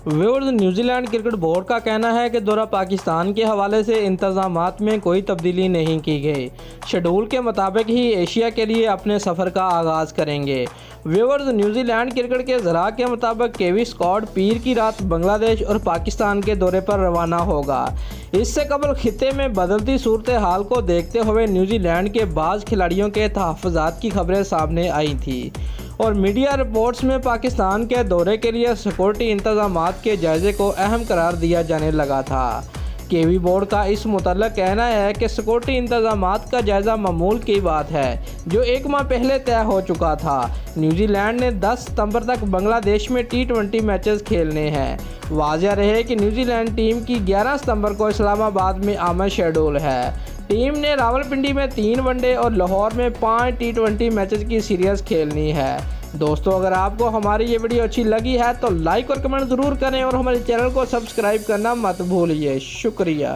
Viewers, New Zealand cricket board का कहना है कि दौरा पाकिस्तान के हवाले से इंतजामात में कोई तब्दीली नहीं की गई। शेड्यूल के मुताबिक ही एशिया के लिए अपने सफ़र का आगाज़ करेंगे। व्यूअर्स, न्यूजीलैंड क्रिकेट के ज़रा के मुताबिक केवी स्कॉट पीर की रात बांग्लादेश और पाकिस्तान के दौरे पर रवाना होगा। इससे कबल खित्ते में बदलती सूरत हाल को देखते हुए न्यूजीलैंड के बाज़ खिलाड़ियों के तहफ़्फ़ुज़ात की खबरें सामने आई थी और मीडिया रिपोर्ट्स में पाकिस्तान के दौरे के लिए सिक्योरिटी इंतजामात के जायजे को अहम करार दिया जाने लगा था। केवी बोर्ड का इस मुतल्लिक़ कहना है कि सिक्योरिटी इंतजामात का जायज़ा मामूल की बात है जो एक माह पहले तय हो चुका था। न्यूजीलैंड ने 10 सितंबर तक बांग्लादेश में T20 मैचेस खेलने हैं। वाज़ेह रहे कि न्यूजीलैंड टीम की 11 सितंबर को इस्लामाबाद में आमद शेड्यूल है। टीम ने रावलपिंडी में 3 वनडे और लाहौर में 5 T20 मैचेस की सीरीज़ खेलनी है। दोस्तों, अगर आपको हमारी ये वीडियो अच्छी लगी है तो लाइक और कमेंट ज़रूर करें और हमारे चैनल को सब्सक्राइब करना मत भूलिए। शुक्रिया।